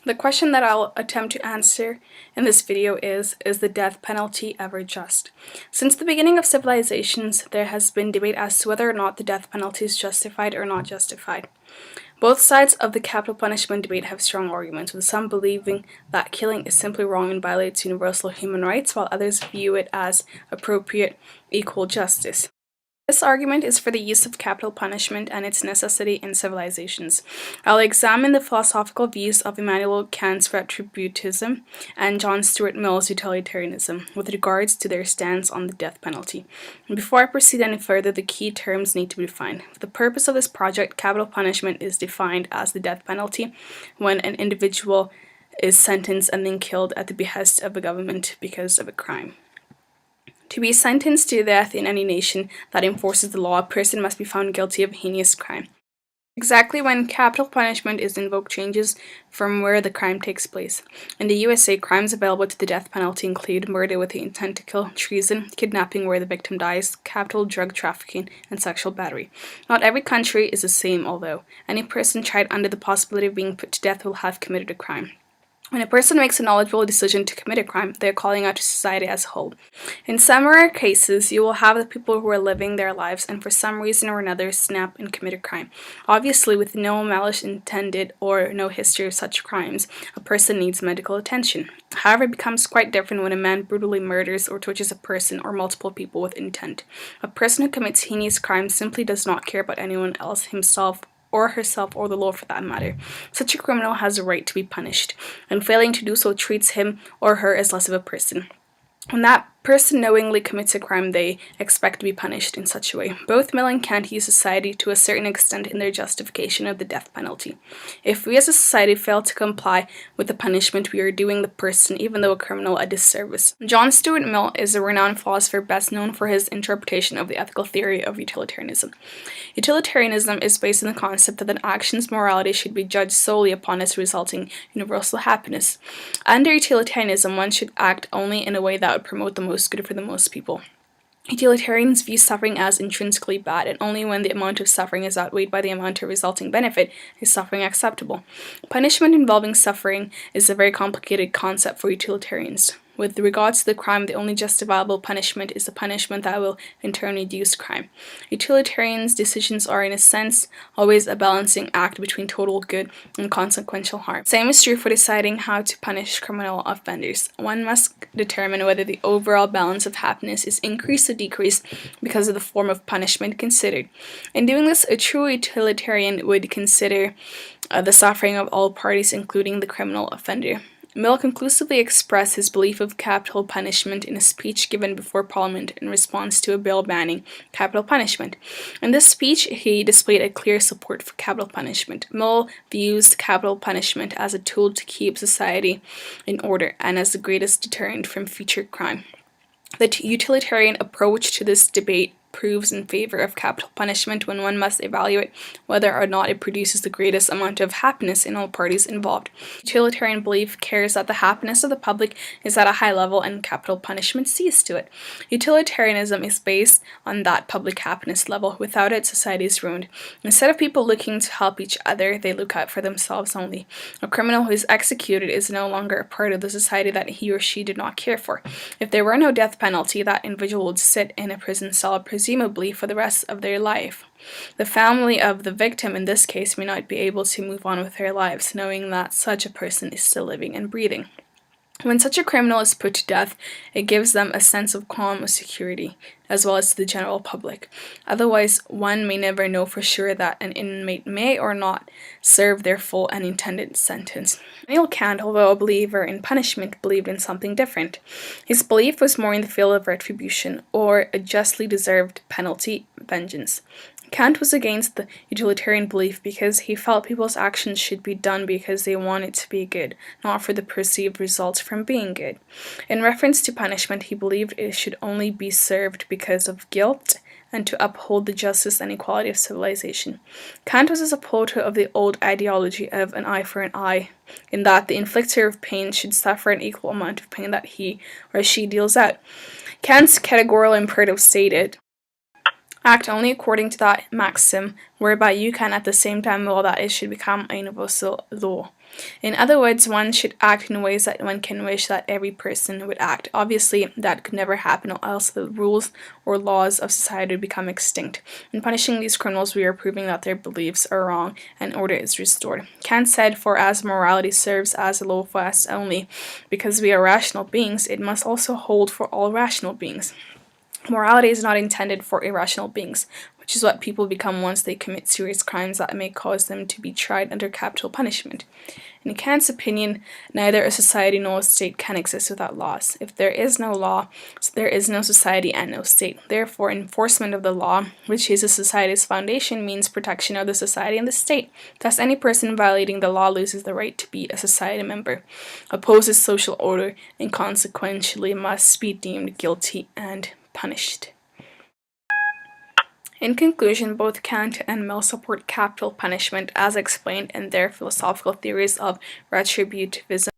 The question that I'll attempt to answer in this video is the death penalty ever just? Since the beginning of civilizations, there has been debate as to whether or not the death penalty is justified or not justified. Both sides of the capital punishment debate have strong arguments, with some believing that killing is simply wrong and violates universal human rights, while others view it as appropriate, equal justice. This argument is for the use of capital punishment and its necessity in civilizations. I'll examine the philosophical views of Immanuel Kant's retributism and John Stuart Mill's utilitarianism with regards to their stance on the death penalty. And before I proceed any further, the key terms need to be defined. For the purpose of this project, capital punishment is defined as the death penalty when an individual is sentenced and then killed at the behest of a government because of a crime. To be sentenced to death in any nation that enforces the law, a person must be found guilty of a heinous crime. Exactly when capital punishment is invoked changes from where the crime takes place. In the USA, crimes available to the death penalty include murder with the intent to kill, treason, kidnapping where the victim dies, capital drug trafficking, and sexual battery. Not every country is the same, although any person tried under the possibility of being put to death will have committed a crime. When a person makes a knowledgeable decision to commit a crime, they are calling out to society as a whole. In some rare cases, you will have the people who are living their lives and for some reason or another snap and commit a crime. Obviously, with no malice intended or no history of such crimes, a person needs medical attention. However, it becomes quite different when a man brutally murders or tortures a person or multiple people with intent. A person who commits heinous crimes simply does not care about anyone else, himself, or herself, or the law for that matter. Such a criminal has a right to be punished, and failing to do so treats him or her as less of a person. When that person knowingly commits a crime, they expect to be punished in such a way. Both Mill and Kant use society to a certain extent in their justification of the death penalty. If we as a society fail to comply with the punishment, we are doing the person, even though a criminal, a disservice. John Stuart Mill is a renowned philosopher best known for his interpretation of the ethical theory of utilitarianism. Utilitarianism is based on the concept that an action's morality should be judged solely upon its resulting universal happiness. Under utilitarianism, one should act only in a way that would promote the most good for the most people. Utilitarians view suffering as intrinsically bad, and only when the amount of suffering is outweighed by the amount of resulting benefit is suffering acceptable. Punishment involving suffering is a very complicated concept for utilitarians. With regards to the crime, the only justifiable punishment is the punishment that will in turn reduce crime. Utilitarians' decisions are, in a sense, always a balancing act between total good and consequential harm. Same is true for deciding how to punish criminal offenders. One must determine whether the overall balance of happiness is increased or decreased because of the form of punishment considered. In doing this, a true utilitarian would consider the suffering of all parties, including the criminal offender. Mill conclusively expressed his belief of capital punishment in a speech given before Parliament in response to a bill banning capital punishment. In this speech, he displayed a clear support for capital punishment. Mill views capital punishment as a tool to keep society in order and as the greatest deterrent from future crime. The utilitarian approach to this debate proves in favor of capital punishment when one must evaluate whether or not it produces the greatest amount of happiness in all parties involved. Utilitarian belief cares that the happiness of the public is at a high level and capital punishment sees to it. Utilitarianism is based on that public happiness level. Without it, society is ruined. Instead of people looking to help each other, they look out for themselves only. A criminal who is executed is no longer a part of the society that he or she did not care for. If there were no death penalty, that individual would sit in a prison cell, presumably for the rest of their life. The family of the victim in this case may not be able to move on with their lives, knowing that such a person is still living and breathing. When such a criminal is put to death, it gives them a sense of calm or security, as well as to the general public. Otherwise, one may never know for sure that an inmate may or not serve their full and intended sentence. Immanuel Kant, although a believer in punishment, believed in something different. His belief was more in the field of retribution, or a justly deserved penalty, vengeance. Kant was against the utilitarian belief because he felt people's actions should be done because they wanted to be good, not for the perceived results from being good. In reference to punishment, he believed it should only be served because of guilt and to uphold the justice and equality of civilization. Kant was a supporter of the old ideology of an eye for an eye, in that the inflictor of pain should suffer an equal amount of pain that he or she deals out. Kant's categorical imperative stated, act only according to that maxim, whereby you can at the same time will that it should become a universal law. In other words, one should act in ways that one can wish that every person would act. Obviously, that could never happen, or else the rules or laws of society would become extinct. In punishing these criminals, we are proving that their beliefs are wrong and order is restored. Kant said, "For as morality serves as a law for us only, because we are rational beings, it must also hold for all rational beings." Morality is not intended for irrational beings, which is what people become once they commit serious crimes that may cause them to be tried under capital punishment. In Kant's opinion, neither a society nor a state can exist without laws. If there is no law, there is no society and no state. Therefore, enforcement of the law, which is a society's foundation, means protection of the society and the state. Thus, any person violating the law loses the right to be a society member, opposes social order, and consequently must be deemed guilty and punished. In conclusion, both Kant and Mill support capital punishment as explained in their philosophical theories of retributivism